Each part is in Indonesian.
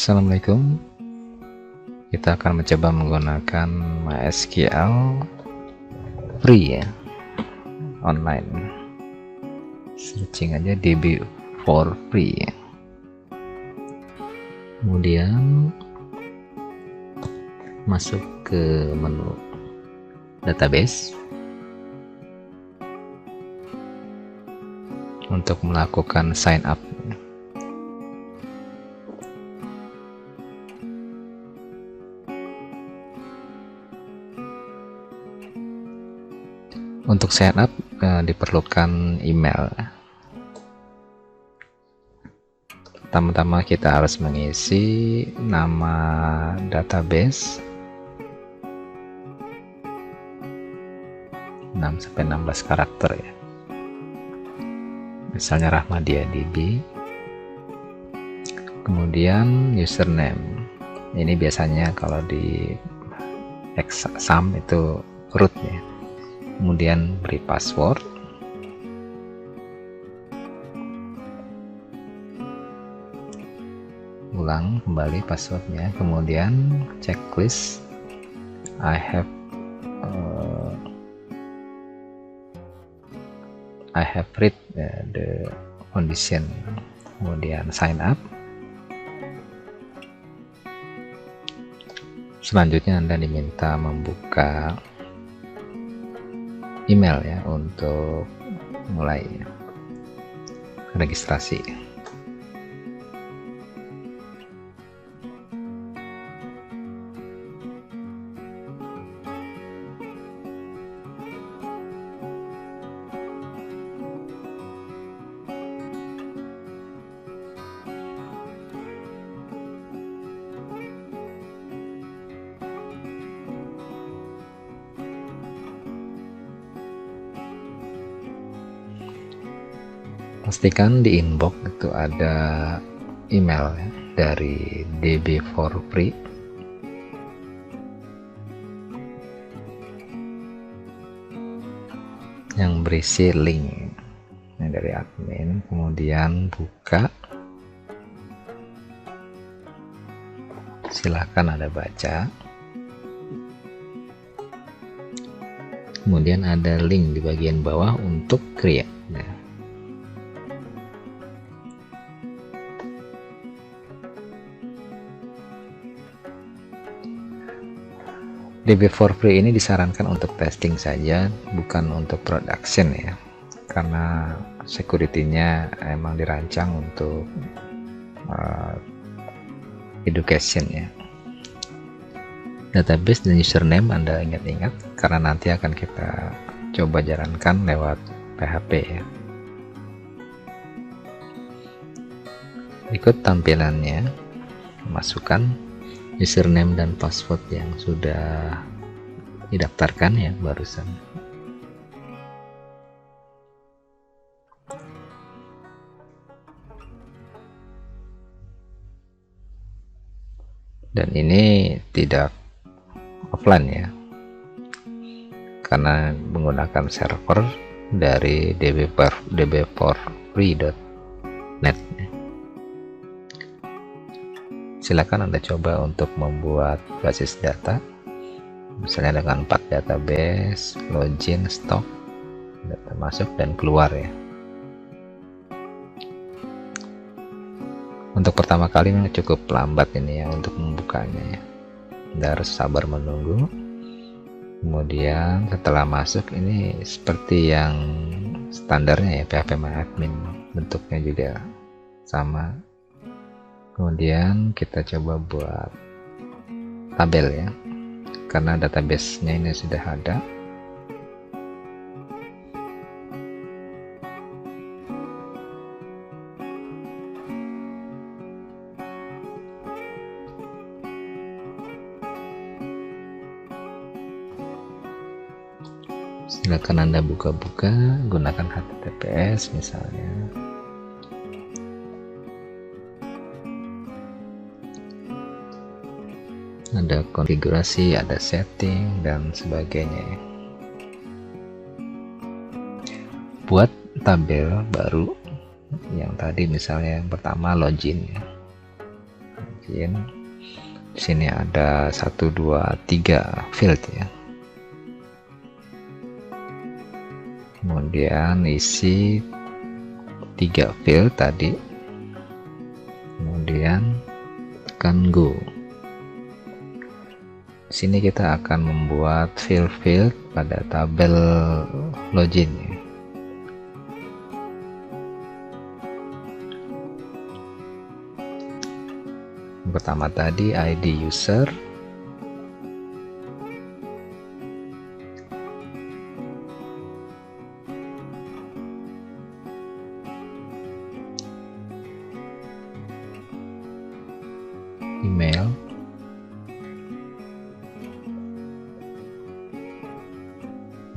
Assalamualaikum. Kita akan mencoba menggunakan MySQL free ya, online. Searching aja DB for free ya. Kemudian masuk ke menu database untuk melakukan sign up. Untuk sign up diperlukan email. Pertama-tama kita harus mengisi nama database 6-16 karakter ya. Misalnya Rahmadia DB. Kemudian username. Ini biasanya kalau di exam itu root ya. Kemudian beri password, ulang kembali passwordnya, kemudian checklist I have read the condition, kemudian sign up. Selanjutnya Anda diminta membuka email ya untuk mulai registrasi. Pastikan di inbox itu ada email ya, dari DB for free. Yang berisi link dari admin, kemudian buka. Silahkan Anda baca. Kemudian ada link di bagian bawah untuk create. Nah, DB for free ini disarankan untuk testing saja, bukan untuk production ya, karena security-nya emang dirancang untuk education ya. Database dan username Anda ingat-ingat, karena nanti akan kita coba jalankan lewat PHP ya. Ikut tampilannya, masukkan username dan password yang sudah didaftarkan ya barusan. Dan ini tidak offline ya, karena menggunakan server dari db4free.net. Silakan Anda coba untuk membuat basis data, misalnya dengan 4 database, login, stock, data masuk dan keluar ya. Untuk pertama kali memang cukup lambat ini ya untuk membukanya ya. Anda harus sabar menunggu. Kemudian setelah masuk ini seperti yang standarnya ya, PHPMyAdmin, bentuknya juga sama. Kemudian kita coba buat tabel ya, karena database-nya ini sudah ada. Silakan Anda buka-buka, gunakan HTTPS misalnya. Ada konfigurasi, ada setting dan sebagainya. Buat tabel baru yang tadi, misalnya yang pertama login ya. login. Di sini ada 1 2 3 field ya. Kemudian isi 3 field tadi. Kemudian tekan go. Di sini kita akan membuat field pada tabel login ya. Yang pertama tadi ID user, email,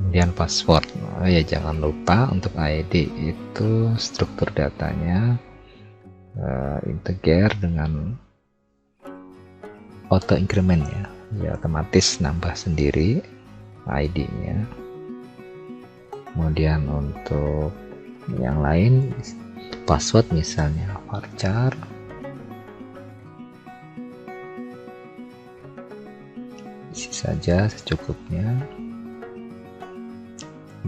kemudian password. Oh ya, jangan lupa untuk ID itu struktur datanya integer dengan auto increment ya, otomatis nambah sendiri ID-nya. Kemudian untuk yang lain, password misalnya varchar, isi saja secukupnya.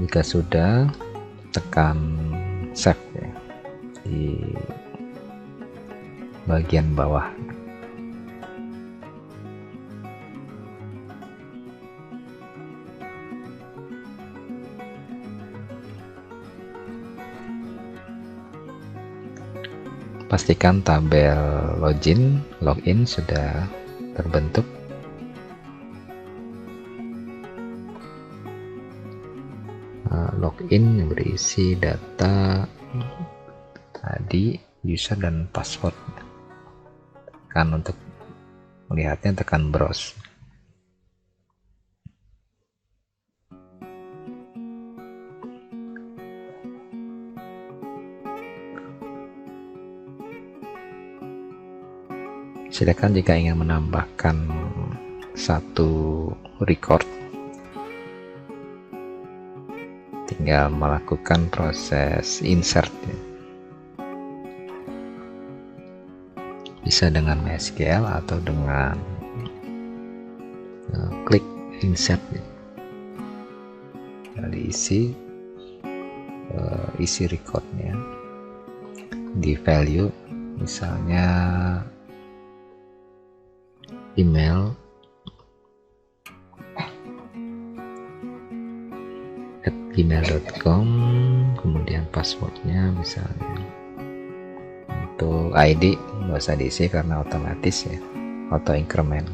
Jika sudah, tekan save ya, di bagian bawah. Pastikan tabel login sudah terbentuk. Login berisi data tadi user dan password. Tekan untuk melihatnya, tekan browse. Silakan jika ingin menambahkan satu record, tinggal melakukan proses insert ya. Bisa dengan MySQL atau dengan klik insert ya. Lalu isi recordnya di value, misalnya email @gmail.com, kemudian passwordnya misalnya. Untuk ID nggak usah diisi karena otomatis ya, auto increment.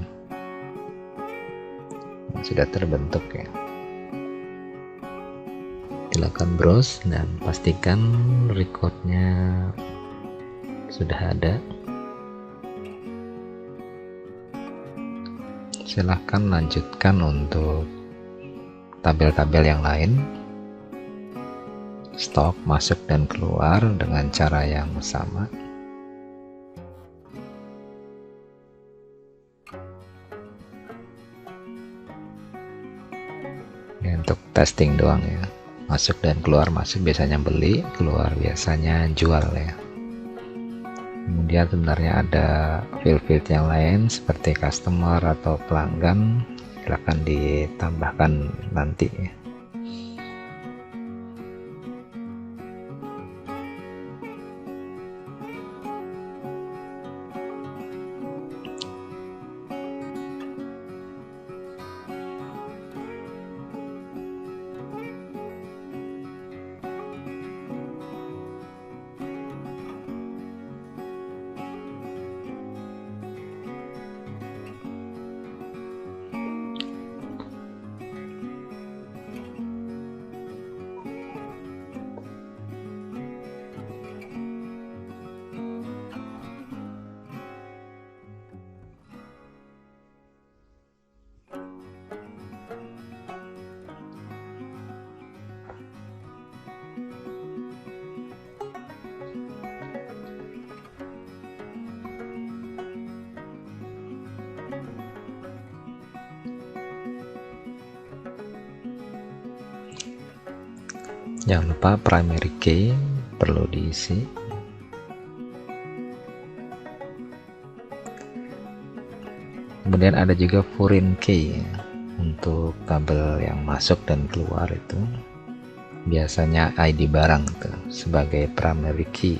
Sudah terbentuk ya. Silakan browse dan pastikan recordnya sudah ada. Silahkan lanjutkan untuk tabel-tabel yang lain, stok masuk dan keluar dengan cara yang sama. Ya, untuk testing doang ya, masuk dan keluar. Masuk biasanya beli, keluar biasanya jual ya. Kemudian sebenarnya ada field-field yang lain seperti customer atau pelanggan, silahkan ditambahkan nanti ya. Jangan lupa primary key perlu diisi. Kemudian ada juga foreign key untuk kabel yang masuk dan keluar, itu biasanya ID barang tuh sebagai primary key.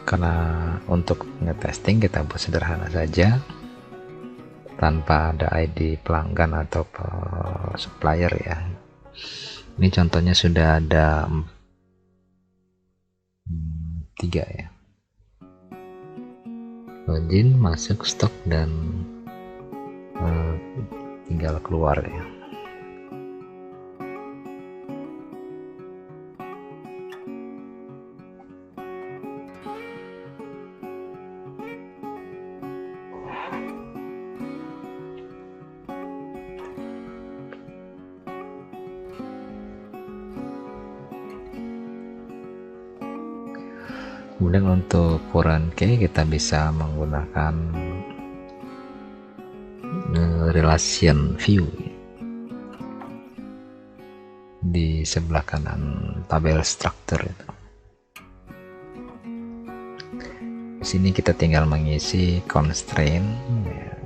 Karena untuk ngetesting kita buat sederhana saja tanpa ada ID pelanggan atau supplier ya. Ini contohnya sudah ada 3 ya, login, masuk, stok, dan tinggal keluar ya. Kemudian untuk foreign key kita bisa menggunakan relation view di sebelah kanan tabel struktur itu. Di sini kita tinggal mengisi constraint ya.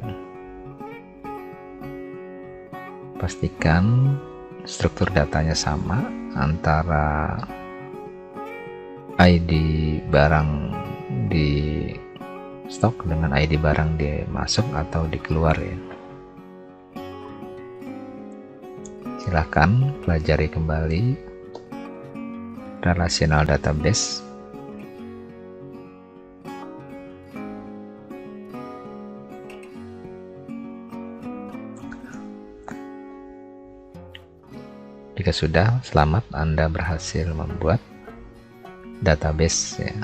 Pastikan struktur datanya sama antara ID barang di stok dengan ID barang di masuk atau di keluar ya. Silahkan pelajari kembali relational database. Jika sudah, selamat, Anda berhasil membuat database ya,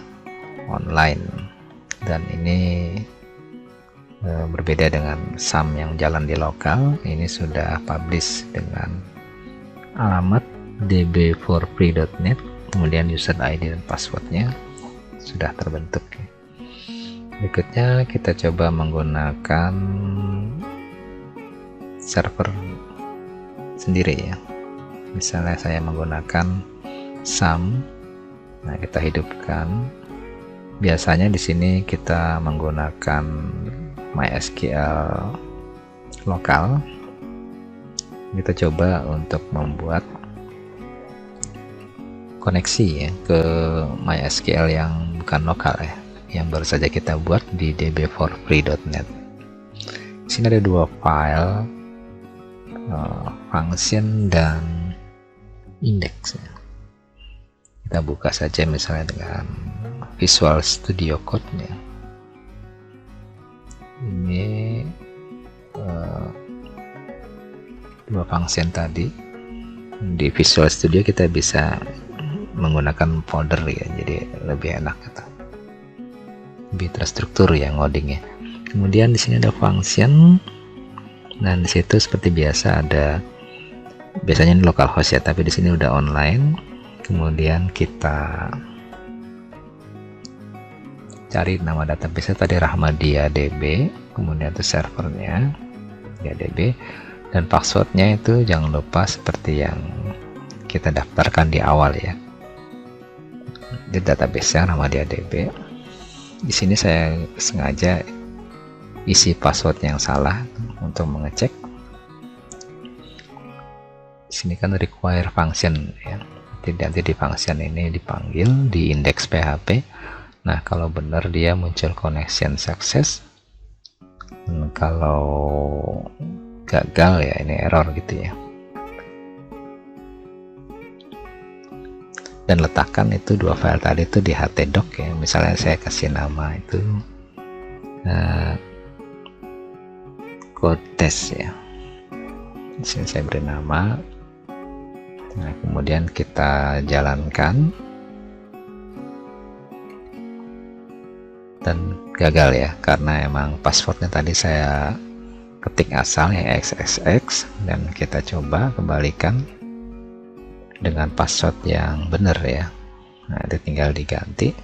online, dan ini berbeda dengan SAM yang jalan di lokal. Ini sudah publish dengan alamat db4free.net, kemudian user ID dan passwordnya sudah terbentuk ya. Berikutnya kita coba menggunakan server sendiri ya. Misalnya saya menggunakan SAM. Nah, kita hidupkan. Biasanya di sini kita menggunakan MySQL lokal. Kita coba untuk membuat koneksi ya ke MySQL yang bukan lokal ya, yang baru saja kita buat di db4free.net. Di sini ada 2 file, function dan index ya. Kita buka saja misalnya dengan Visual Studio Code ya. Ini 2 function tadi. Di Visual Studio kita bisa menggunakan folder ya, jadi lebih enak gitu, lebih terstruktur ya ngodingnya. Kemudian di sini ada function, dan di situ seperti biasa ada, biasanya ini localhost ya, tapi di sini udah online. Kemudian kita cari nama database tadi RahmadiaDB, kemudian itu servernya ya DB, dan passwordnya itu jangan lupa seperti yang kita daftarkan di awal ya, di database RahmadiaDB. Di sini saya sengaja isi password yang salah untuk mengecek. Di sini kan require function ya. Nanti di function ini dipanggil di index PHP. Nah, kalau benar dia muncul connection success. Kalau gagal ya ini error gitu ya. Dan letakkan itu 2 file tadi itu di htdoc ya. Misalnya saya kasih nama itu code test ya. Di sini saya beri nama. Nah, kemudian kita jalankan, dan gagal ya, karena emang passwordnya tadi saya ketik asal yang XXX, dan kita coba kembalikan dengan password yang benar ya. Nah, itu tinggal diganti.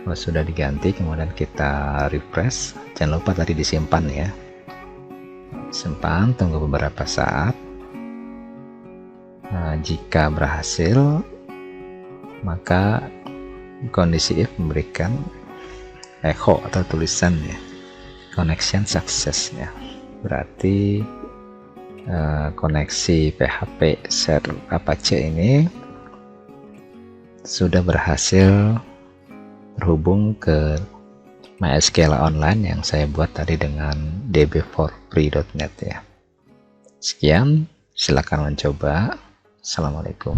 Kalau sudah diganti, kemudian kita refresh. Jangan lupa tadi disimpan ya. Simpan, tunggu beberapa saat. Nah, jika berhasil, maka kondisi if memberikan echo atau tulisan ya, connection success ya. Berarti koneksi PHP share Apache ini sudah berhasil terhubung ke MySQL Online yang saya buat tadi dengan db4free.net ya. Sekian, silakan mencoba. Assalamualaikum.